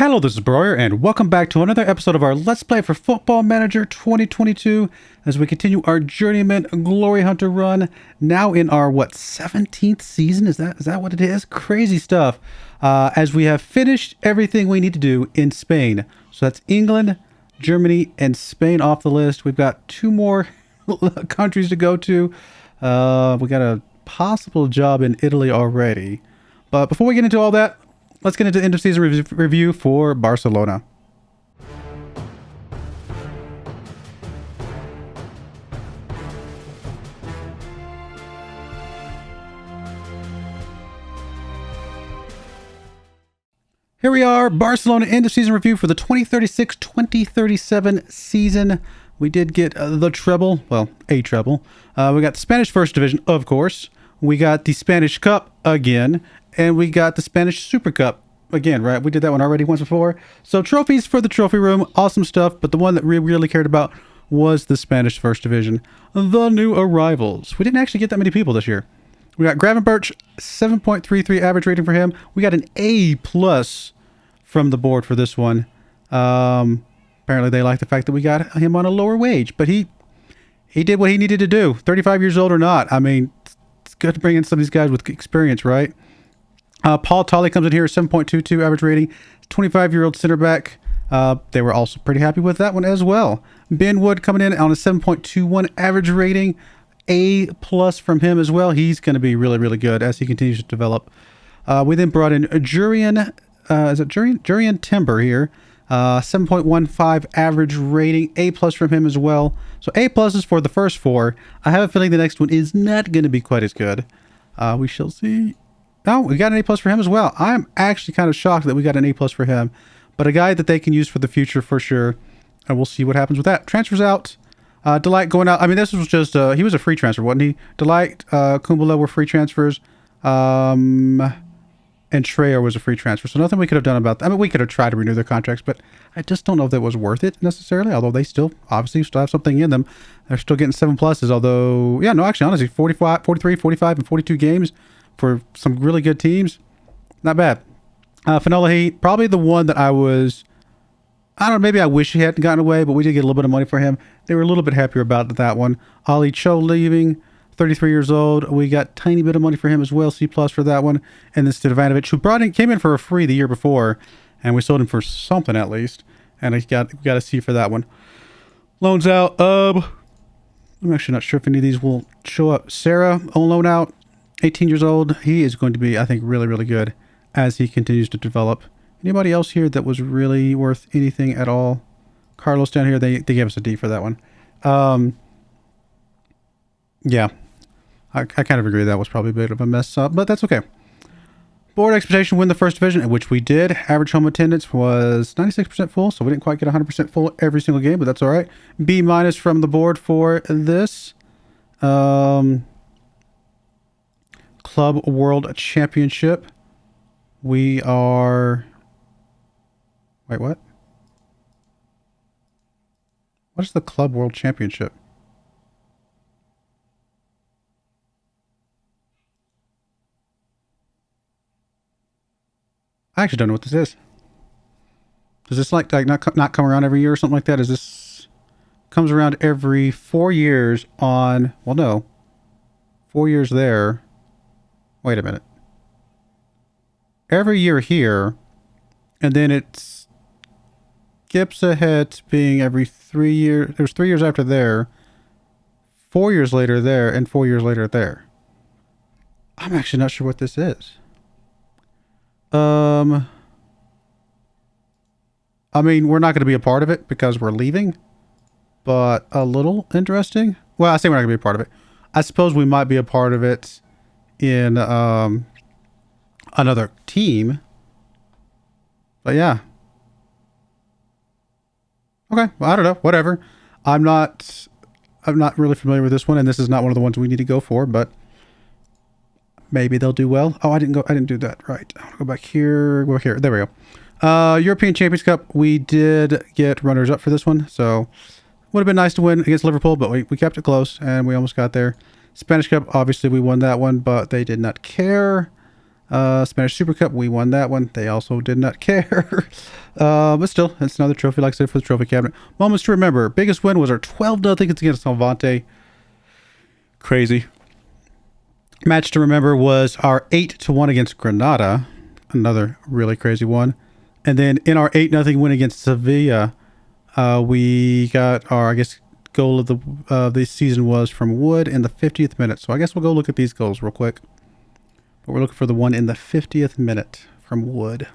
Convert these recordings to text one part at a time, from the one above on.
Hello, this is Broyar, and welcome back to another episode of our Let's Play for Football Manager 2022 as we continue our Journeyman Glory Hunter run, now in our, 17th season? Is that what it is? Crazy stuff. As we have finished everything we need to do in Spain. So that's England, Germany, and Spain off the list. We've got two more countries to go to. We got a possible job in Italy already. But before we get into all that, let's get into end of season review for Barcelona. Here we are, Barcelona end of season review for the 2036-2037 season. We did get the treble, well, a treble. We got the Spanish First Division, of course. We got the Spanish Cup again. And we got the Spanish Super Cup again, right? We did that one already once before. So trophies for the trophy room, awesome stuff. But the one that we really cared about was the Spanish First Division. The new arrivals. We didn't actually get that many people this year. We got Gravenberch, 7.33 average rating for him. We got an A+ from the board for this one. Apparently they like the fact that we got him on a lower wage. But he did what he needed to do. 35 years old or not. I mean, it's good to bring in some of these guys with experience, right? Paul Tolley comes in here, 7.22 average rating, 25-year-old center back. They were also pretty happy with that one as well. Ben Wood coming in on a 7.21 average rating, A+ from him as well. He's going to be really, really good as he continues to develop. We then brought in Jurian, Jurian Timber here, 7.15 average rating, A+ from him as well. So A+ is for the first four. I have a feeling the next one is not going to be quite as good. We shall see. No, we got an A+ for him as well. I'm actually kind of shocked that we got an A+ for him, but a guy that they can use for the future for sure. And we'll see what happens with that. Transfers out. Delight going out. I mean, this was just, he was a free transfer, wasn't he? Delight, Kumbula were free transfers. And Schreier was a free transfer. So nothing we could have done about that. I mean, we could have tried to renew their contracts, but I just don't know if that was worth it necessarily. Although they still have something in them. They're still getting 7+. Although, yeah, no, actually, honestly, 45, 43, 45, and 42 games. For some really good teams, not bad. Fanola Heat, probably the one that I don't know, maybe I wish he hadn't gotten away, but we did get a little bit of money for him. They were a little bit happier about that one. Ali Cho leaving, 33 years old. We got tiny bit of money for him as well, C+ for that one. And then Stevanovic, who came in for a free the year before, and we sold him for something at least. And we got a C for that one. Loans out. I'm actually not sure if any of these will show up. Sarah on loan out. 18 years old. He is going to be, I think, really, really good as he continues to develop. Anybody else here that was really worth anything at all? Carlos down here, they gave us a D for that one. Yeah, I kind of agree that was probably a bit of a mess up, but that's okay. Board expectation win the first division, which we did. Average home attendance was 96% full, so we didn't quite get 100% full every single game, but that's all right. B- from the board for this. Club World Championship. We are... Wait, what? What is the Club World Championship? I actually don't know what this is. Does this like not come around every year or something like that? Is this... Comes around every 4 years on... Well, no. 4 years there. Wait a minute. Every year here, and then it skips ahead to being every 3 years. There's 3 years after there, 4 years later there, and 4 years later there. I'm actually not sure what this is. I mean, we're not going to be a part of it because we're leaving, but a little interesting. Well, I say we're not going to be a part of it. I suppose we might be a part of it in another team, but yeah, okay, well, I don't know, whatever. I'm not really familiar with this one, and this is not one of the ones we need to go for, but maybe they'll do well. Oh, I didn't do that right. I want to go back here, there we go. European Champions Cup, we did get runners up for this one, so would have been nice to win against Liverpool, but we kept it close and we almost got there. Spanish Cup, obviously we won that one, but they did not care. Spanish Super Cup, we won that one. They also did not care. But still, it's another trophy, like I said, for the trophy cabinet. Moments to remember. Biggest win was our 12-0 against Salvante. Crazy. Match to remember was our 8-1 against Granada. Another really crazy one. And then in our 8-0 win against Sevilla, we got our, I guess, goal of the season was from Wood in the 50th minute. So I guess we'll go look at these goals real quick. But we're looking for the one in the 50th minute from Wood.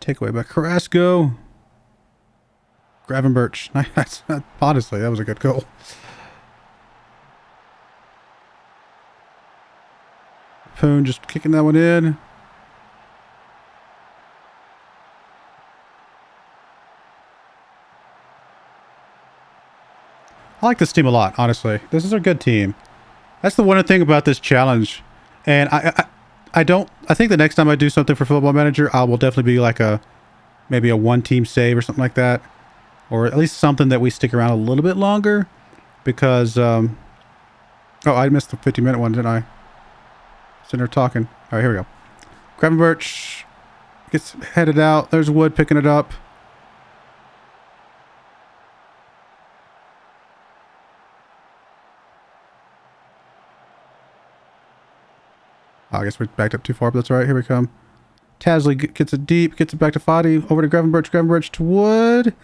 Takeaway by Carrasco. Gravenberch. Nice. Honestly, that was a good goal. Poon just kicking that one in. I like this team a lot, honestly. This is a good team. That's the one thing about this challenge. And I think the next time I do something for Football Manager, I will definitely be like maybe a one-team save or something like that. Or at least something that we stick around a little bit longer. Because, oh, I missed the 50-minute one, didn't I? Sitting there talking. All right, here we go. Gravenberch gets headed out. There's Wood picking it up. Oh, I guess we backed up too far, but that's all right. Here we come. Tasley gets it deep, gets it back to Fadi, over to Gravenberch, Gravenberch to Wood.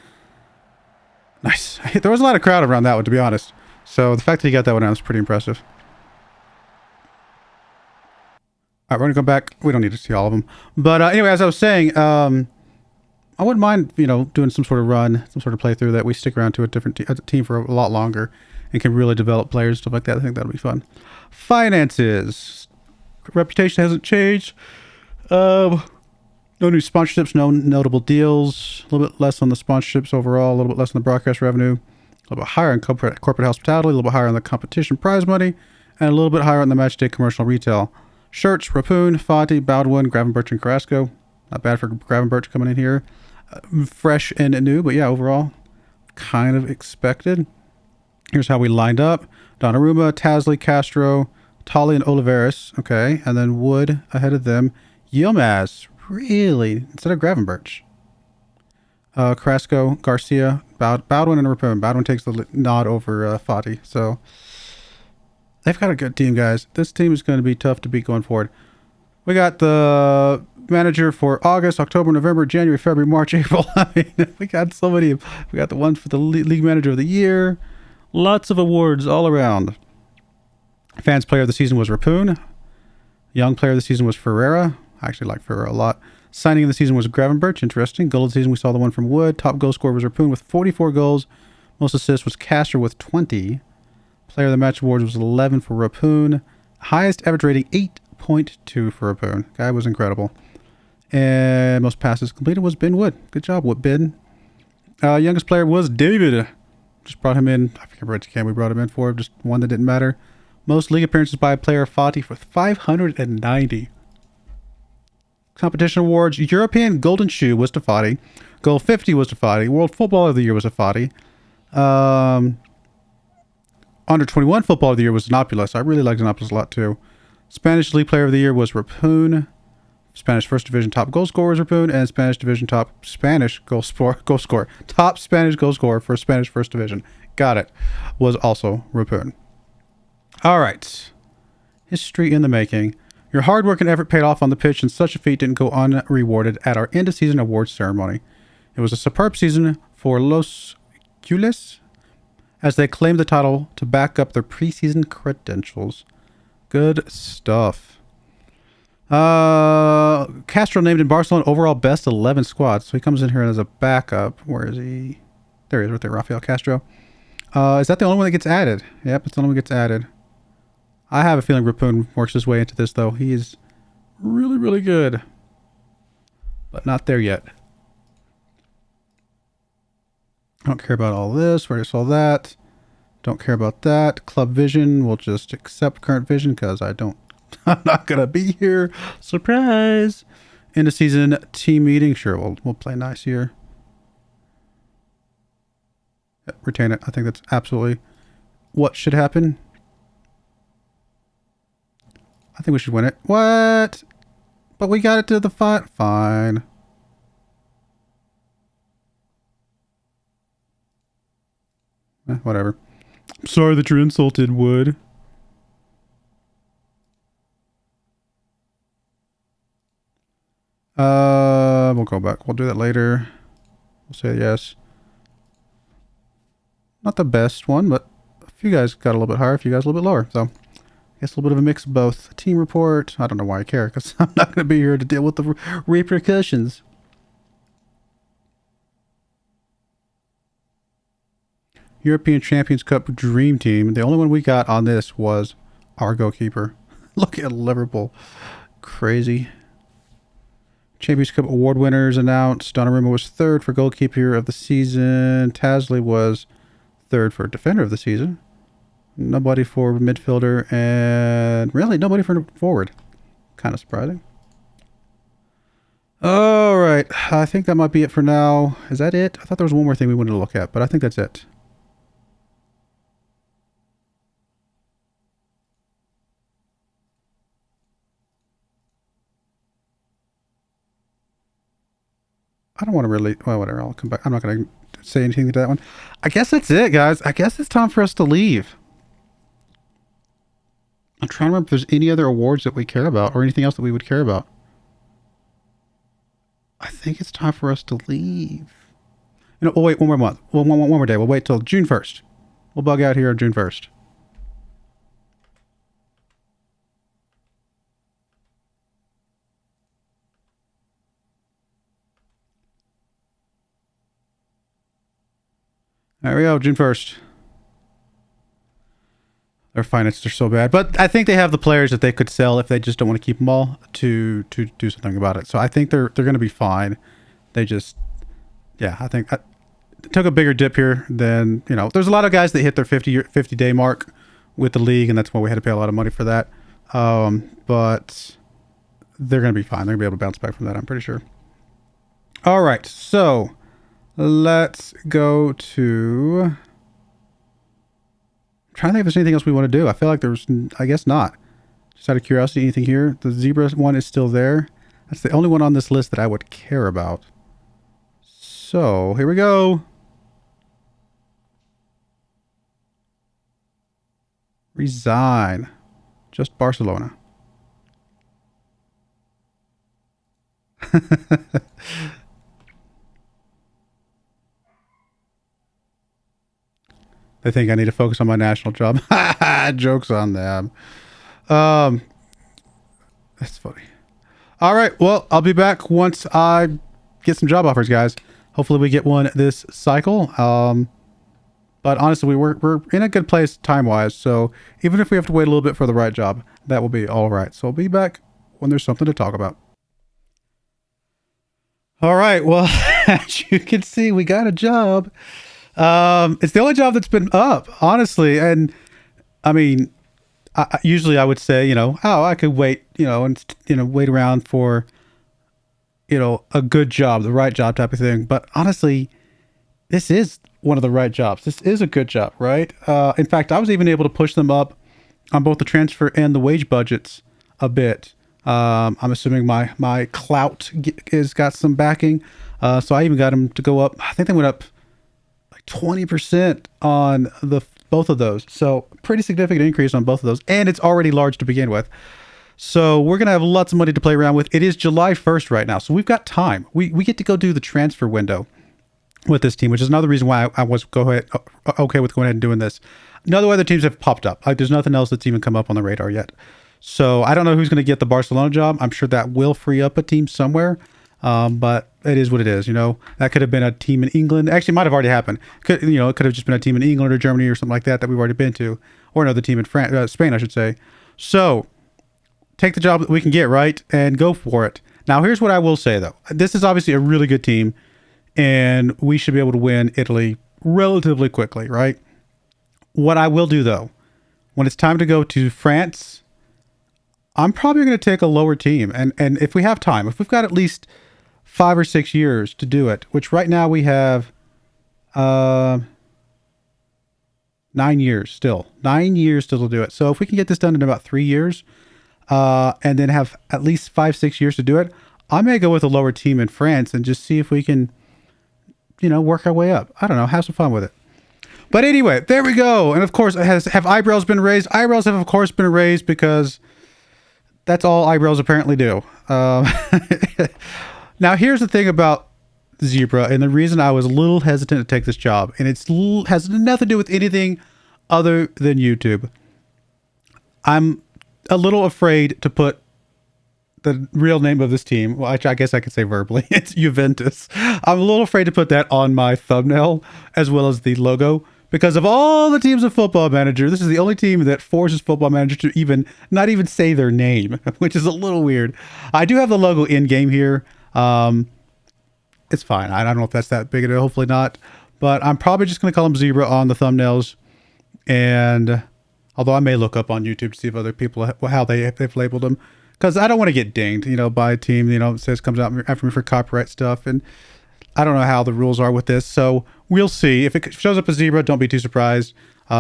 Nice. There was a lot of crowd around that one, to be honest. So the fact that he got that one out is pretty impressive. All right, we're going to go back. We don't need to see all of them. But anyway, as I was saying, I wouldn't mind, doing some sort of run, some sort of playthrough that we stick around to a different team for a lot longer and can really develop players, stuff like that. I think that'll be fun. Finances. Reputation hasn't changed. No new sponsorships, no notable deals. A little bit less on the sponsorships overall, a little bit less on the broadcast revenue, a little bit higher on corporate hospitality, a little bit higher on the competition prize money, and a little bit higher on the match day commercial retail. Shirts, Rappoon, Fati, Baldwin, Gravenberch, and Carrasco. Not bad for Gravenberch coming in here. Fresh and new, but yeah, overall, kind of expected. Here's how we lined up. Donnarumma, Tasley, Castro, Tolly, and Oliveris. Okay, and then Wood ahead of them. Yilmaz, really? Instead of Gravenberch. Carrasco, Garcia, Baldwin, and Rappoon. Baldwin takes the nod over Fati. So they've got a good team, guys. This team is going to be tough to beat going forward. We got the manager for August, October, November, January, February, March, April. I mean, we got so many. We got the ones for the league manager of the year. Lots of awards all around. Fans player of the season was Rappoon. Young player of the season was Ferreira. I actually like Ferreira a lot. Signing of the season was Gravenberch. Interesting. Goal of the season, we saw the one from Wood. Top goal scorer was Rappoon with 44 goals. Most assists was Castro with 20. Player of the match awards was 11 for Rappoon. Highest average rating, 8.2 for Rappoon. Guy was incredible. And most passes completed was Ben Wood. Good job, Ben. Youngest player was David. Just brought him in. I forget which game we brought him in for. Just one that didn't matter. Most league appearances by a player, Fati, with 590. Competition awards, European Golden Shoe was to Fati. Goal 50 was to Fati. World Footballer of the Year was to Fati. Under 21 Footballer of the Year was Nopoulos. I really liked Nopoulos a lot too. Spanish League Player of the Year was Rappoon. Spanish First Division top goal scorer was Rappoon. And Spanish Division top Spanish goal scorer. Top Spanish goal scorer for Spanish First Division. Got it. Was also Rappoon. All right. History in the making. Your hard work and effort paid off on the pitch, and such a feat didn't go unrewarded at our end-of-season awards ceremony. It was a superb season for Los Cules, as they claimed the title to back up their preseason credentials. Good stuff. Castro named in Barcelona overall best 11 squad, so he comes in here as a backup. Where is he? There he is, right there, Rafael Castro. Is that the only one that gets added? Yep, it's the only one that gets added. I have a feeling Rappoon works his way into this, though. He is really, really good. But not there yet. Don't care about all this. We already saw that. Don't care about that. Club Vision. We'll just accept current vision because I'm not going to be here. Surprise. End of season team meeting. Sure, we'll play nice here. Yeah, retain it. I think that's absolutely what should happen. I think we should win it. What? But we got it to the fight. Fine. Whatever. I'm sorry that you're insulted, Wood. We'll go back. We'll do that later. We'll say yes. Not the best one, but a few guys got a little bit higher, a few guys a little bit lower. So, I guess a little bit of a mix of both. Team report. I don't know why I care, because I'm not going to be here to deal with the repercussions. European Champions Cup Dream Team. The only one we got on this was our goalkeeper. Look at Liverpool. Crazy. Champions Cup award winners announced. Donnarumma was third for goalkeeper of the season. Tasley was third for defender of the season. Nobody for midfielder, and really nobody for forward. Kind of surprising. All right, I think that might be it for now. Is that it? I thought there was one more thing we wanted to look at, but I think that's it. I don't want to really, well, whatever, I'll come back. I'm not going to say anything to that one. I guess that's it, guys. I guess it's time for us to leave. I'm trying to remember if there's any other awards that we care about or anything else that we would care about. I think it's time for us to leave. You know, we'll wait one more month. One more day. We'll wait till June 1st. We'll bug out here on June 1st. There we go, June 1st. Their finances are so bad. But I think they have the players that they could sell if they just don't want to keep them all to do something about it. So I think they're going to be fine. They just, yeah, I think it took a bigger dip here than, you know, there's a lot of guys that hit their 50-day mark with the league, and that's why we had to pay a lot of money for that. But they're going to be fine. They're going to be able to bounce back from that, I'm pretty sure. All right, so let's go to... I'm trying to think if there's anything else we want to do. I feel like there's, I guess not. Just out of curiosity, anything here? The zebra one is still there. That's the only one on this list that I would care about. So, here we go. Resign. Just Barcelona. They think I need to focus on my national job. Joke's on them. That's funny. All right. Well, I'll be back once I get some job offers, guys. Hopefully we get one this cycle. But honestly, we're in a good place time-wise. So even if we have to wait a little bit for the right job, that will be all right. So I'll be back when there's something to talk about. All right. Well, as you can see, we got a job. It's the only job that's been up, honestly. And I mean, usually I would say, you know, oh, I could wait, you know, and, you know, wait around for, you know, a good job, the right job type of thing. But honestly, this is one of the right jobs. This is a good job, right? In fact, I was even able to push them up on both the transfer and the wage budgets a bit. I'm assuming my clout is got some backing. So I even got them to go up. I think they went up 20% on both of those. So pretty significant increase on both of those. And it's already large to begin with. So we're going to have lots of money to play around with. It is July 1st right now. So we've got time. We get to go do the transfer window with this team, which is another reason why I was okay with going ahead and doing this. No other teams have popped up. Like, there's nothing else that's even come up on the radar yet. So I don't know who's going to get the Barcelona job. I'm sure that will free up a team somewhere. But it is what it is, you know. That could have been a team in England. Actually, it might have already happened. It could have just been a team in England or Germany or something like that we've already been to, or another team in Spain, I should say. So take the job that we can get, right, and go for it. Now, here's what I will say, though. This is obviously a really good team, and we should be able to win Italy relatively quickly, right? What I will do, though, when it's time to go to France, I'm probably going to take a lower team. And if we have time, if we've got at least 5 or 6 years to do it, which right now we have 9 years still. 9 years still to do it. So if we can get this done in about 3 years, and then have at least 5-6 years to do it, I may go with a lower team in France and just see if we can, work our way up. I don't know, have some fun with it. But anyway, there we go. And of course, have eyebrows been raised? Eyebrows have, of course, been raised because that's all eyebrows apparently do. Now, here's the thing about Zebra, and the reason I was a little hesitant to take this job, and has nothing to do with anything other than YouTube. I'm a little afraid to put the real name of this team, well, I guess I could say verbally, it's Juventus. I'm a little afraid to put that on my thumbnail as well as the logo, because of all the teams of Football Manager, this is the only team that forces Football Manager to not even say their name, which is a little weird. I do have the logo in game here. It's fine. I don't know if that's that big of a deal. Hopefully not. But I'm probably just going to call them Zebra on the thumbnails. And although I may look up on YouTube to see if other people, how they've labeled them. Because I don't want to get dinged, by a team, that says comes out after me for copyright stuff. And I don't know how the rules are with this. So we'll see. If it shows up as Zebra, don't be too surprised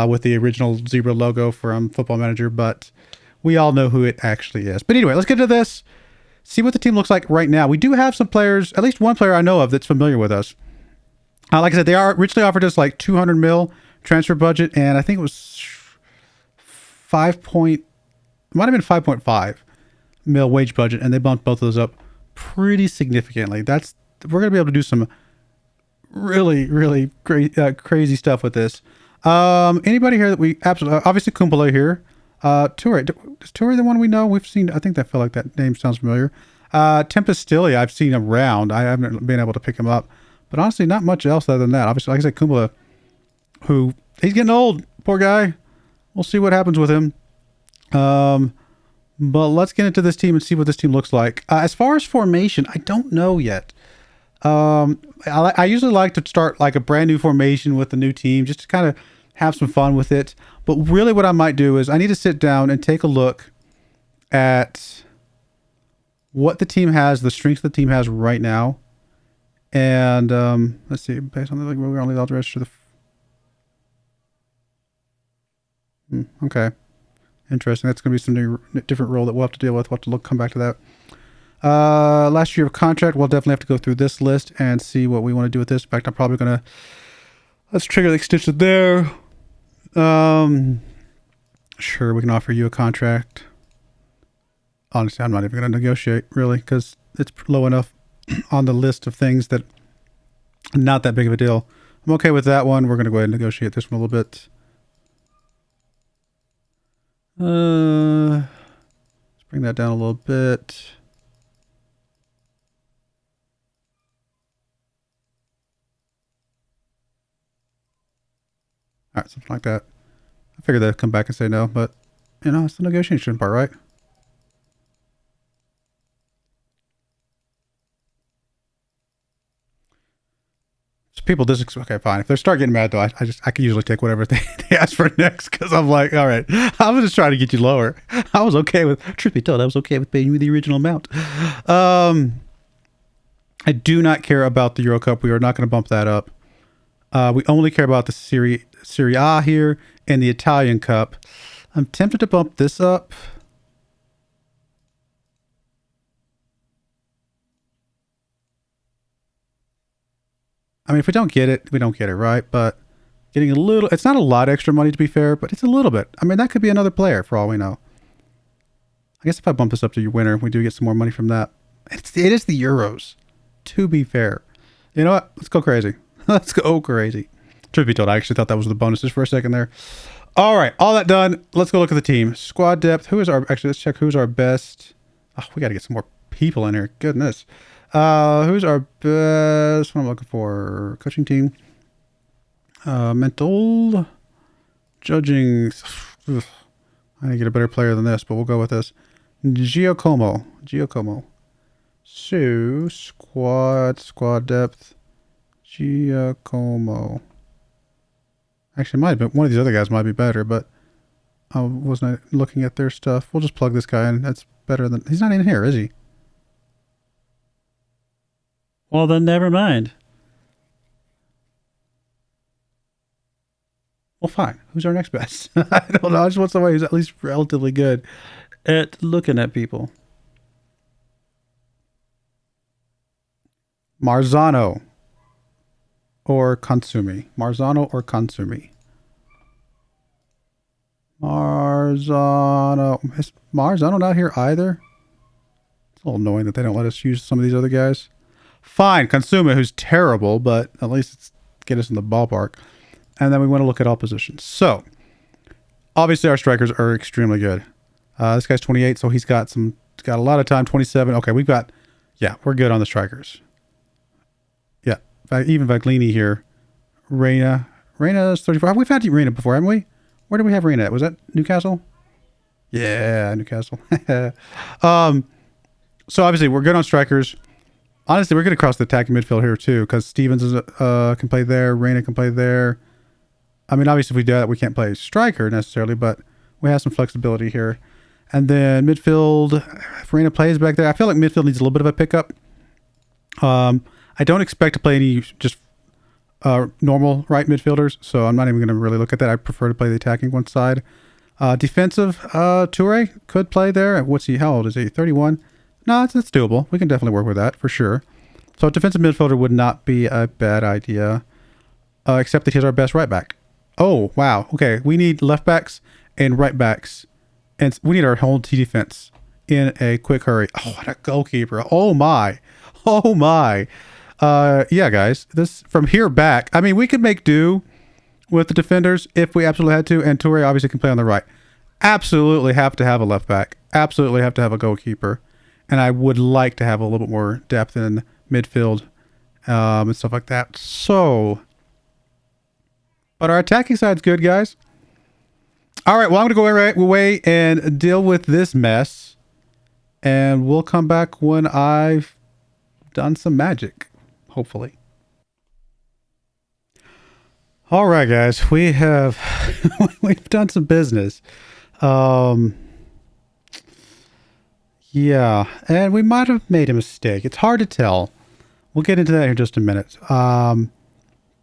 with the original Zebra logo from Football Manager. But we all know who it actually is. But anyway, let's get into this. See what the team looks like right now. We do have some players, at least one player I know of that's familiar with us. Like I said, they originally offered us like 200 mil transfer budget, and I think it was might have been 5.5 mil wage budget, and they bumped both of those up pretty significantly. We're going to be able to do some really, really great, crazy stuff with this. Anybody here that we absolutely, obviously Kumpala here. Toure. Is Toure the one we know? We've seen, I think I feel like that name sounds familiar. Tempestilia, I've seen him around. I haven't been able to pick him up. But honestly, not much else other than that. Obviously, like I said, Kumpala, who, he's getting old. Poor guy. We'll see what happens with him. But let's get into this team and see what this team looks like. As far as formation, I don't know yet. I usually like to start like a brand new formation with a new team just to kind of have some fun with it. But really what I might do is I need to sit down and take a look at what the team has, the strengths the team has right now. And let's see, based on the we're only allowed to register the... okay. Interesting. That's going to be some different role that we'll have to deal with. We'll have to come back to that. Last year of contract, we'll definitely have to go through this list and see what we want to do with this. In fact, I'm probably going to... let's trigger the extension there. Sure, we can offer you a contract. Honestly, I'm not even going to negotiate, really, because it's low enough on the list of things that not that big of a deal. I'm okay with that one. We're going to go ahead and negotiate this one a little bit. Let's bring that down a little bit. All right, something like that. I figured they'd come back and say no, but, it's the negotiation part, right? So people okay, fine. If they start getting mad, though, I can usually take whatever they ask for next, because I'm like, all right, I was just trying to get you lower. I was okay with, truth be told, I was okay with paying you the original amount. I do not care about the Euro Cup. We are not going to bump that up. We only care about the Serie A here and the Italian Cup. I'm tempted to bump this up. I mean, if we don't get it, we don't get it, right? But getting a little, it's not a lot of extra money to be fair, but it's a little bit. I mean, that could be another player for all we know. I guess if I bump this up to your winner, we do get some more money from that. It is the Euros, to be fair. You know what? Let's go crazy. Let's go crazy. Truth be told, I actually thought that was the bonuses for a second there. All right, all that done. Let's go look at the team. Squad depth. Actually, let's check who's our best. Oh, we got to get some more people in here. Goodness. Who's our best? What I'm looking for. Coaching team. Mental. Judging. Ugh. I need to get a better player than this, but we'll go with this. Giacomo. So, squad depth. Giacomo. Actually, might have been one of these other guys might be better, but I wasn't looking at their stuff. We'll just plug this guy in. That's better than... He's not in here, is he? Well, then never mind. Well, fine. Who's our next best? I don't know. I just want somebody who's at least relatively good at looking at people. Marzano or Consumi. Marzano or Consumi. Marzano. Is Marzano not here either? It's a little annoying that they don't let us use some of these other guys. Fine, Consuma, who's terrible, but at least it's get us in the ballpark. And then we want to look at all positions. So, obviously our strikers are extremely good. This guy's 28, so he's got a lot of time. 27. Okay, we're good on the strikers. Yeah, even Vaglini here. Reina's 34. We've had Reina before, haven't we? Where did we have Reina at? Was that Newcastle? Yeah, Newcastle. So obviously we're good on strikers. Honestly, we're good across the attacking midfield here too, because Stevens can play there, Reina can play there. I mean, obviously if we do that, we can't play striker necessarily, but we have some flexibility here. And then midfield, if Reina plays back there, I feel like midfield needs a little bit of a pickup. I don't expect to play any just normal right midfielders, so I'm not even going to really look at that. I prefer to play the attacking one side. Defensive, Toure could play there. What's he? How old is he? 31. No, it's doable. We can definitely work with that for sure. So defensive midfielder would not be a bad idea, except that he's our best right back. Oh, wow. Okay, we need left backs and right backs, and we need our whole T defense in a quick hurry. Oh, and a goalkeeper. Oh my. Yeah, guys, this from here back, I mean, we could make do with the defenders if we absolutely had to, and Toure obviously can play on the right. Absolutely have to have a left back. Absolutely have to have a goalkeeper. And I would like to have a little bit more depth in midfield and stuff like that. So, but our attacking side's good, guys. All right, well, I'm going to go away and deal with this mess. And we'll come back when I've done some magic, hopefully. All right, guys, we've done some business. Yeah, and we might have made a mistake. It's hard to tell. We'll get into that in just a minute.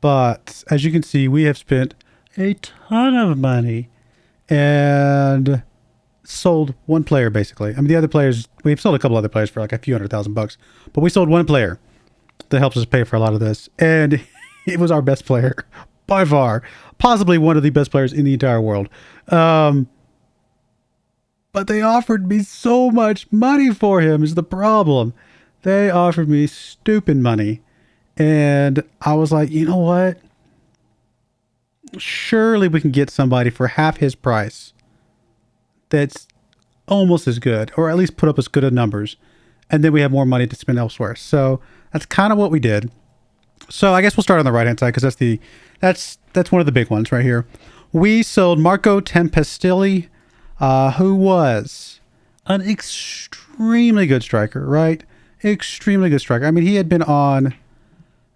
But as you can see, we have spent a ton of money and sold one player, basically. I mean, the other players, we've sold a couple other players for like a few $100,000, but we sold one player that helps us pay for a lot of this. And it was our best player by far, possibly one of the best players in the entire world. But they offered me so much money for him is the problem. They offered me stupid money. And I was like, you know what? Surely we can get somebody for half his price that's almost as good, or at least put up as good of numbers. And then we have more money to spend elsewhere. So that's kind of what we did. So I guess we'll start on the right-hand side because that's one of the big ones right here. We sold Marco Tempestilli, who was an extremely good striker, right? Extremely good striker. I mean, he had been on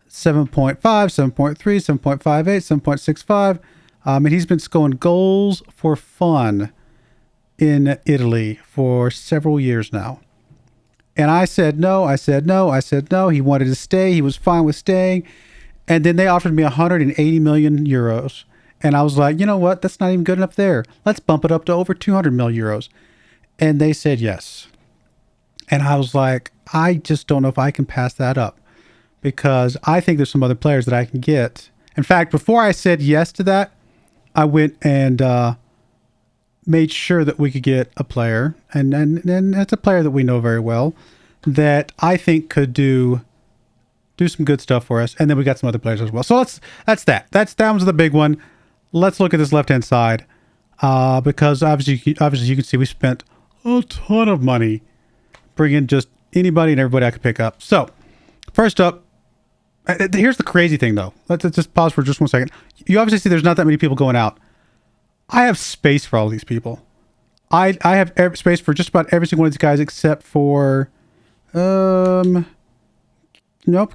7.5, 7.3, 7.58, 7.65. And he's been scoring goals for fun in Italy for several years now. And I said no. He wanted to stay. He was fine with staying. And then they offered me 180 million euros. And I was like, you know what? That's not even good enough there. Let's bump it up to over 200 million euros. And they said yes. And I was like, I just don't know if I can pass that up, because I think there's some other players that I can get. In fact, before I said yes to that, I went and made sure that we could get a player. And that's a player that we know very well that I think could do some good stuff for us. And then we got some other players as well. So that was the big one. Let's look at this left-hand side, because obviously you can see we spent a ton of money bringing just anybody and everybody I could pick up. So first up, here's the crazy thing though. Let's just pause for just 1 second. You obviously see there's not that many people going out. I have space for all these people. I have space for just about every single one of these guys except for, nope,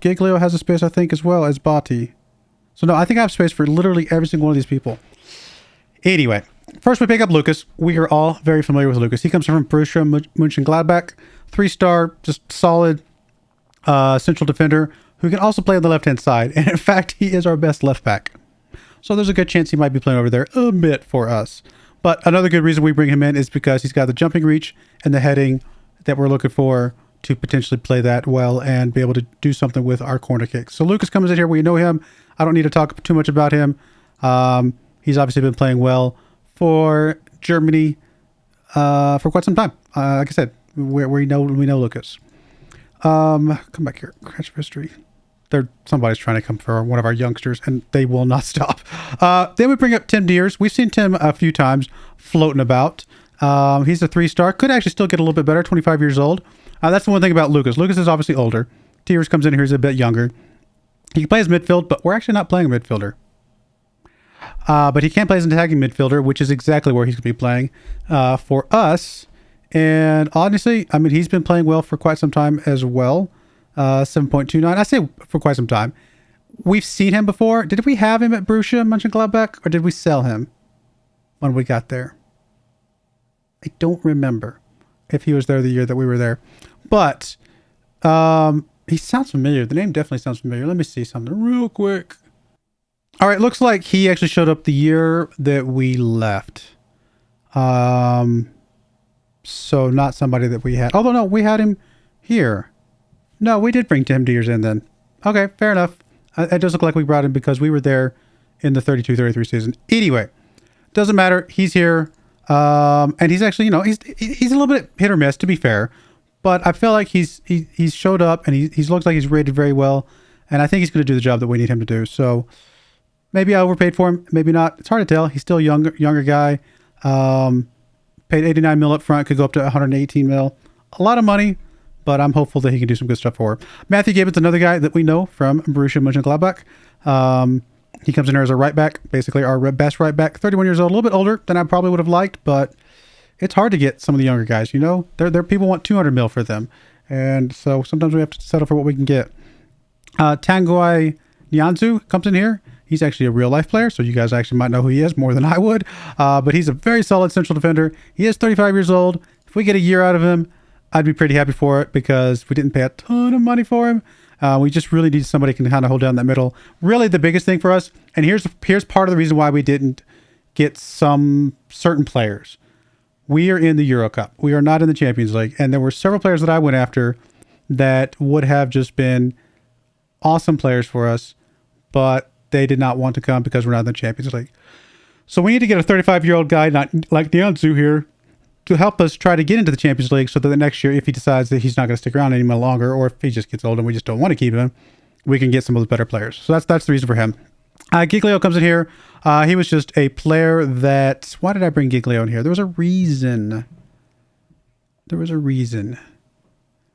Giglio has a space I think as well as Botti. So no, I think I have space for literally every single one of these people. Anyway, first we pick up Lucas. We are all very familiar with Lucas. He comes from Borussia Mönchengladbach, 3-star, just solid central defender who can also play on the left-hand side. And in fact, he is our best left back. So there's a good chance he might be playing over there a bit for us. But another good reason we bring him in is because he's got the jumping reach and the heading that we're looking for to potentially play that well and be able to do something with our corner kicks. So Lucas comes in here. We know him. I don't need to talk too much about him. He's obviously been playing well for Germany for quite some time. Like I said, we know Lucas. Come back here. Crash of history. Somebody's trying to come for one of our youngsters, and they will not stop. Then we bring up Tim Deers. We've seen Tim a few times floating about. He's a 3-star. Could actually still get a little bit better. 25 years old. That's the one thing about Lucas. Lucas is obviously older. Deers comes in here. He's a bit younger. He can play as midfield, but we're actually not playing a midfielder. But he can play as an attacking midfielder, which is exactly where he's going to be playing for us. And honestly, I mean, he's been playing well for quite some time as well. 7.29. I say for quite some time. We've seen him before. Did we have him at Borussia Mönchengladbach, or did we sell him when we got there? I don't remember if he was there the year that we were there. But he sounds familiar. The name definitely sounds familiar. Let me see something real quick. All right, looks like he actually showed up the year that we left. So not somebody that we had. Although, no, we had him here. No, we did bring Tim Deers in then. Okay, fair enough. It does look like we brought him because we were there in the 32-33 season. Anyway, doesn't matter. He's here. And he's actually, he's a little bit hit or miss, to be fair. But I feel like he's showed up and he looks like he's rated very well. And I think he's going to do the job that we need him to do. So maybe I overpaid for him. Maybe not. It's hard to tell. He's still a younger guy. Paid 89 mil up front. Could go up to 118 mil. A lot of money. But I'm hopeful that he can do some good stuff for her. Matthew Gibbons, another guy that we know from Borussia Mönchengladbach. He comes in here as a right back, basically our best right back. 31 years old, a little bit older than I probably would have liked, but it's hard to get some of the younger guys. There people want 200 mil for them, and so sometimes we have to settle for what we can get. Tanguy Nyanzu comes in here. He's actually a real life player, so you guys actually might know who he is more than I would. But he's a very solid central defender. He is 35 years old. If we get a year out of him, I'd be pretty happy for it because we didn't pay a ton of money for him. We just really need somebody who can kind of hold down that middle. Really the biggest thing for us, and here's part of the reason why we didn't get some certain players. We are in the Euro Cup. We are not in the Champions League. And there were several players that I went after that would have just been awesome players for us, but they did not want to come because we're not in the Champions League. So we need to get a 35-year-old guy, not like Nyanzu here, to help us try to get into the Champions League so that the next year, if he decides that he's not going to stick around any longer, or if he just gets old and we just don't want to keep him, we can get some of the better players. So that's the reason for him. Giglio comes in here. He was just a player that... Why did I bring Giglio in here? There was a reason.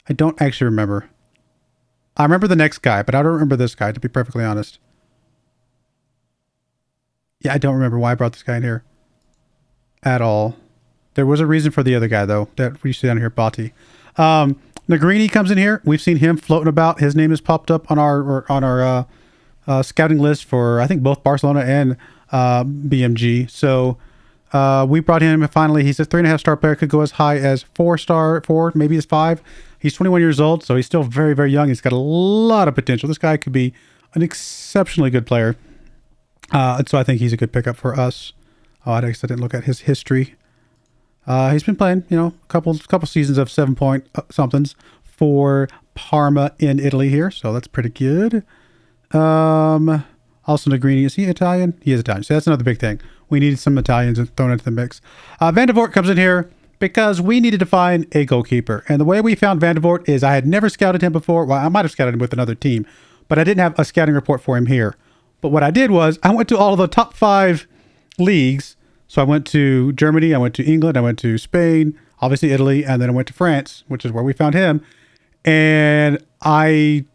I don't actually remember. I remember the next guy, but I don't remember this guy, to be perfectly honest. Yeah, I don't remember why I brought this guy in here at all. There was a reason for the other guy, though, that we see down here, Botti. Negrini comes in here. We've seen him floating about. His name has popped up on our scouting list for, I think, both Barcelona and BMG. So we brought him finally. He's a 3.5-star player. Could go as high as 4, maybe as 5. He's 21 years old, so he's still very, very young. He's got a lot of potential. This guy could be an exceptionally good player. And so I think he's a good pickup for us. I guess I didn't look at his history. He's been playing, a couple seasons of 7 somethings for Parma in Italy here, so that's pretty good. Also Negrini, is he Italian? He is Italian, so that's another big thing. We needed some Italians thrown into the mix. Van de Voort comes in here because we needed to find a goalkeeper, and the way we found Van de Voort is I had never scouted him before. Well, I might have scouted him with another team, but I didn't have a scouting report for him here. But what I did was I went to all of the top 5 leagues. So I went to Germany, I went to England, I went to Spain, obviously Italy, and then I went to France, which is where we found him. And I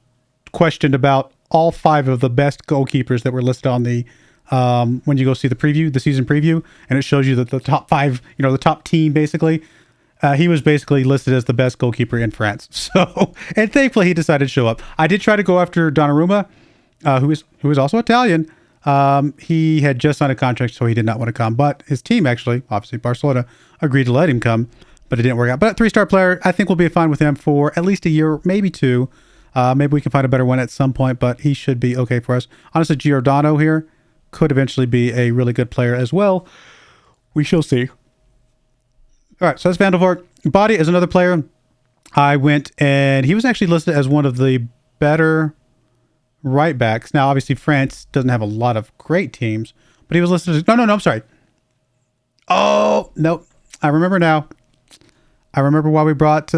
questioned about all 5 of the best goalkeepers that were listed on the, when you go see the preview, the season preview, and it shows you that the top 5, the top team basically, he was basically listed as the best goalkeeper in France. So, and thankfully he decided to show up. I did try to go after Donnarumma, who is also Italian. He had just signed a contract, so he did not want to come. But his team, actually, obviously Barcelona, agreed to let him come, but it didn't work out. But a 3-star player, I think we'll be fine with him for at least a year, maybe 2. Maybe we can find a better one at some point, but he should be okay for us. Honestly, Giordano here could eventually be a really good player as well. We shall see. All right, so that's Van der Voort. Body is another player. I went and he was actually listed as one of the better right backs. Now, obviously, France doesn't have a lot of great teams, but he was listed as... No, I'm sorry. Oh, no. I remember now. I remember why we brought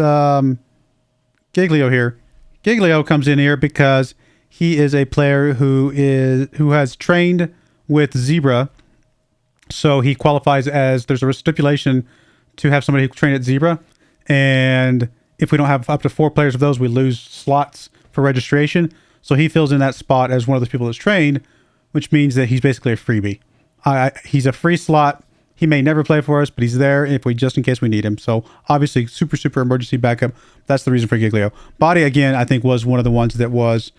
Giglio here. Giglio comes in here because he is a player who has trained with Zebra. So he qualifies as... There's a stipulation to have somebody who trained at Zebra. And if we don't have up to 4 players of those, we lose slots for registration. So he fills in that spot as one of those people that's trained, which means that he's basically a freebie. He's a free slot. He may never play for us, but he's there just in case we need him. So obviously, super emergency backup. That's the reason for Giglio. Body, again, I think was one of the ones that was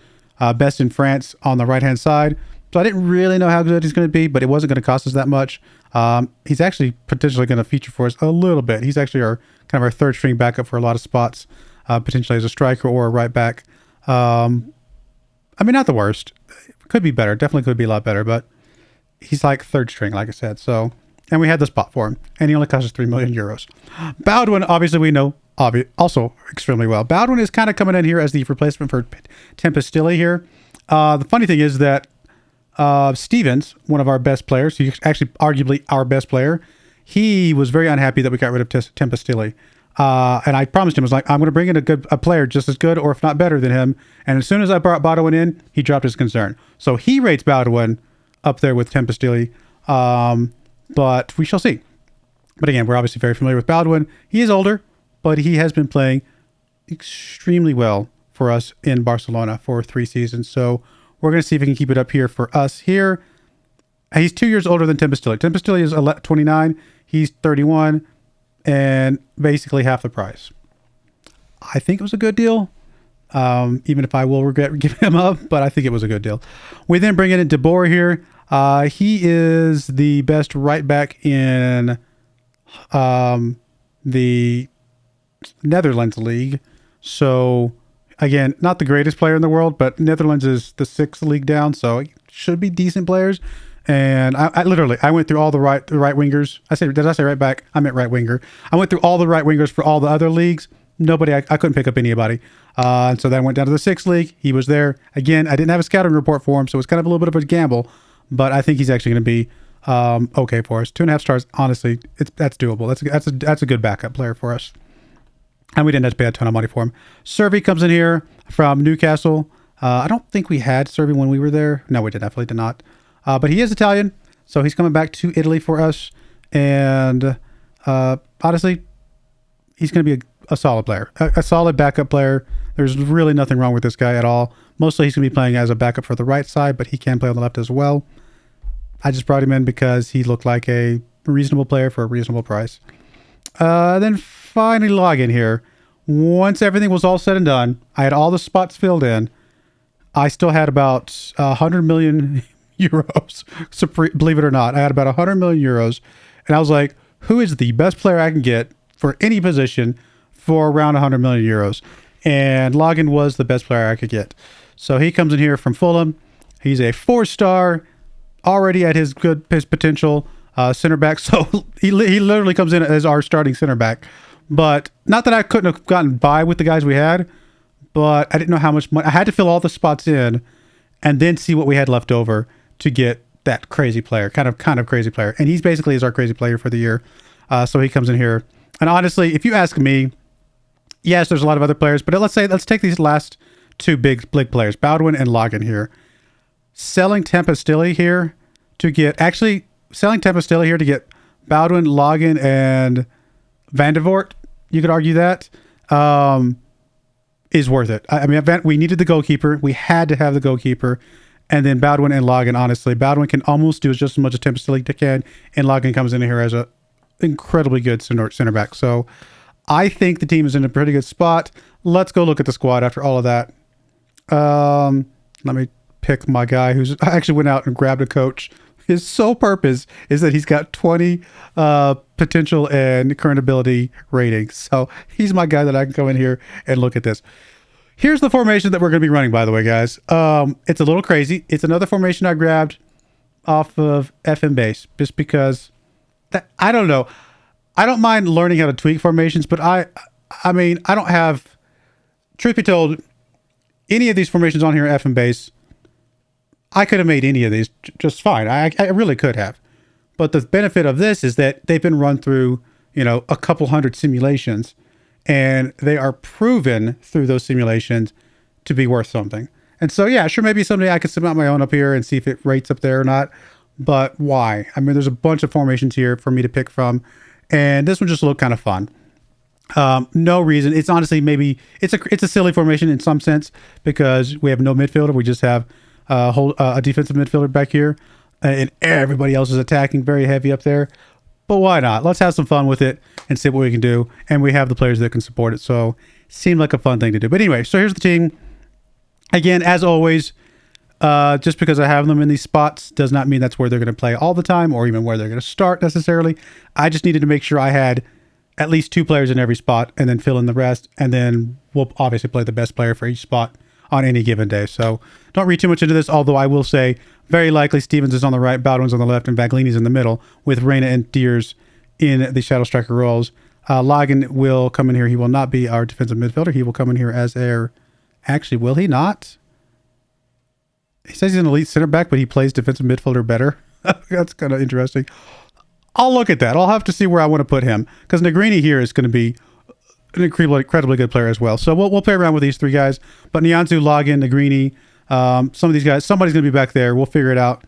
best in France on the right-hand side. So I didn't really know how good he's going to be, but it wasn't going to cost us that much. He's actually potentially going to feature for us a little bit. He's actually our third string backup for a lot of spots, potentially as a striker or a right back. I mean, not the worst. Could be better. Definitely could be a lot better, but he's like third string, like I said. So, and we had the spot for him, and he only cost us 3 million euros. Baldwin, obviously, we know also extremely well. Baldwin is kind of coming in here as the replacement for Tempestilli here. The funny thing is that Stevens, one of our best players, he's actually arguably our best player, he was very unhappy that we got rid of Tempestilli. And I promised him, I was like, I'm going to bring in a player just as good or if not better than him. And as soon as I brought Baldwin in, he dropped his concern. So he rates Baldwin up there with Tempestilli. But we shall see. But again, we're obviously very familiar with Baldwin. He is older, but he has been playing extremely well for us in Barcelona for 3 seasons. So we're going to see if we can keep it up here for us here. He's 2 years older than Tempestilli. Tempestilli is 29. He's 31. And basically half the price. I think it was a good deal. Even if I will regret giving him up, but I think it was a good deal. We then bring in De Boer here. He is the best right back in the Netherlands league. So again, not the greatest player in the world, but Netherlands is the 6th league down, so it should be decent players. And I literally went through all the right wingers. Did I say right back? I meant right winger. I went through all the right wingers for all the other leagues. Nobody, I couldn't pick up anybody. And so then I went down to the 6th league. He was there. Again, I didn't have a scouting report for him, so it's kind of a little bit of a gamble. But I think he's actually going to be okay for us. 2.5 stars, honestly, that's doable. That's a good backup player for us. And we didn't have to pay a ton of money for him. Servi comes in here from Newcastle. I don't think we had Servi when we were there. No, we definitely did not. But he is Italian, so he's coming back to Italy for us. And honestly, he's going to be a solid player, a solid backup player. There's really nothing wrong with this guy at all. Mostly he's going to be playing as a backup for the right side, but he can play on the left as well. I just brought him in because he looked like a reasonable player for a reasonable price. Then finally log in here. Once everything was all said and done, I had all the spots filled in. I still had about 100 million euros. So believe it or not, I had about 100 million euros. And I was like, who is the best player I can get for any position for around 100 million euros? And Logan was the best player I could get. So he comes in here from Fulham. He's a 4-star, already at his potential center back. So he literally comes in as our starting center back. But not that I couldn't have gotten by with the guys we had, but I didn't know how much money. I had to fill all the spots in and then see what we had left over to get that crazy player, kind of crazy player. And he's basically is our crazy player for the year. So he comes in here. And honestly, if you ask me, yes, there's a lot of other players, but let's take these last 2 big players, Baldwin and Logan here. Selling Tempestilli here to get Baldwin, Logan, and Van der Voort, you could argue that, is worth it. I mean, we needed the goalkeeper. We had to have the goalkeeper. And then Baldwin and Logan, honestly, Baldwin can almost do just as much as Tempestilli can, and Logan comes in here as a incredibly good center back. So I think the team is in a pretty good spot. Let's go look at the squad after all of that. Let me pick my guy I actually went out and grabbed a coach. His sole purpose is that he's got 20 potential and current ability ratings. So he's my guy that I can go in here and look at this. Here's the formation that we're going to be running, by the way, guys. It's a little crazy. It's another formation I grabbed off of FM base, just because I don't know. I don't mind learning how to tweak formations, but I mean, I don't have, truth be told, any of these formations on here at FM base. I could have made any of these just fine. I really could have. But the benefit of this is that they've been run through, you know, a couple hundred simulations, and they are proven through those simulations to be worth something. And so, yeah, sure, maybe someday I could submit my own up here and see if it rates up there or not. But why? I mean, there's a bunch of formations here for me to pick from, and this one just looked kind of fun. No reason. It's honestly, maybe it's a silly formation in some sense because we have no midfielder. We just have a defensive midfielder back here, and everybody else is attacking very heavy up there. But why not? Let's have some fun with it and see what we can do. And we have the players that can support it. So seemed like a fun thing to do. But anyway, so here's the team. Again, as always, just because I have them in these spots does not mean that's where they're going to play all the time or even where they're going to start necessarily. I just needed to make sure I had at least 2 players in every spot and then fill in the rest. And then we'll obviously play the best player for each spot on any given day. So don't read too much into this, although I will say very likely Stevens is on the right, Baldwin's on the left, and Baglini's in the middle with Reyna and Diers in the Shadow Striker roles. Logan will come in here. He will not be our defensive midfielder. He will come in here as our... Actually, will he not? He says he's an elite center back, but he plays defensive midfielder better. That's kind of interesting. I'll look at that. I'll have to see where I want to put him, because Negrini here is going to be an incredibly good player as well. So we'll play around with these 3 guys. But Nianzou, Logan, Negrini, some of these guys, somebody's going to be back there. We'll figure it out.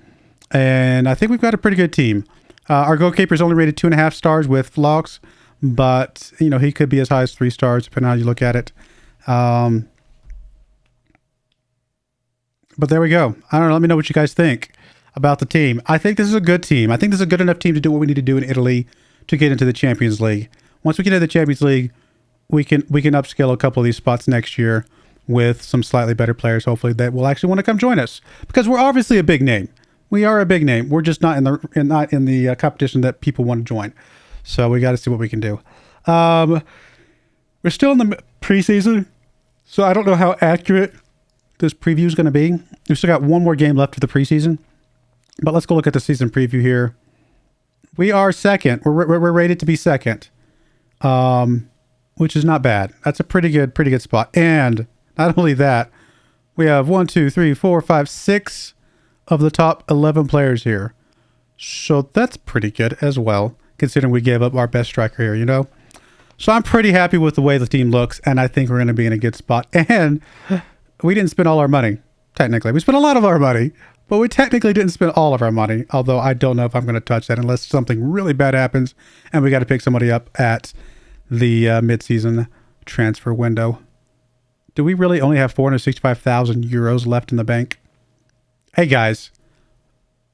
And I think we've got a pretty good team. Our goalkeeper is only rated 2.5 stars with Flox, but you know, he could be as high as 3 stars depending on how you look at it. But there we go. I don't know. Let me know what you guys think about the team. I think this is a good team. I think this is a good enough team to do what we need to do in Italy to get into the Champions League. Once we get into the Champions League, we can upscale a couple of these spots next year with some slightly better players, hopefully, that will actually want to come join us. Because we're obviously a big name. We are a big name. We're just not in the competition that people want to join. So we got to see what we can do. We're still in the preseason, so I don't know how accurate this preview is going to be. We've still got one more game left of the preseason, but let's go look at the season preview here. We are second. We're rated to be second, which is not bad. That's a pretty good spot. And not only that, we have 1, 2, 3, 4, 5, 6 of the top 11 players here. So that's pretty good as well, considering we gave up our best striker here, you know? So I'm pretty happy with the way the team looks, and I think we're going to be in a good spot. And we didn't spend all our money, technically. We spent a lot of our money, but we technically didn't spend all of our money, although I don't know if I'm going to touch that unless something really bad happens and we got to pick somebody up at the mid-season transfer window. Do we really only have 465,000 euros left in the bank? Hey, guys,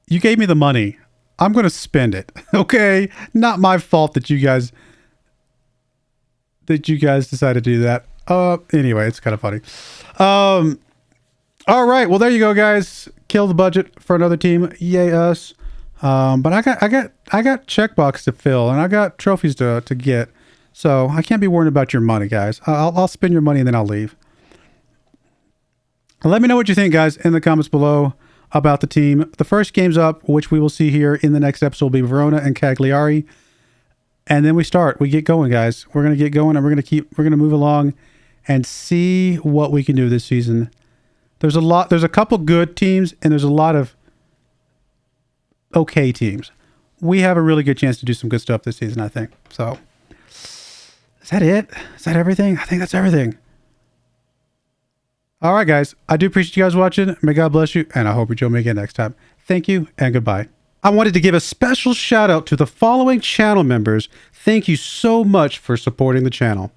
you gave me the money. I'm going to spend it, okay? Not my fault that you guys decided to do that. Anyway, it's kind of funny. All right. Well, there you go, guys. Kill the budget for another team. Yay us. But I got checkbox to fill and I got trophies to get. So I can't be worried about your money, guys. I'll spend your money and then I'll leave. Let me know what you think, guys, in the comments below about the team. The first game's up, which we will see here in the next episode, will be Verona and Cagliari. And then we get going, guys. We're going to get going and we're going to move along and see what we can do this season. There's a couple good teams and there's a lot of okay teams. We have a really good chance to do some good stuff this season, I think. So, is that it? Is that everything? I think that's everything. All right, guys. I do appreciate you guys watching. May God bless you, and I hope you join me again next time. Thank you, and goodbye. I wanted to give a special shout out to the following channel members. Thank you so much for supporting the channel.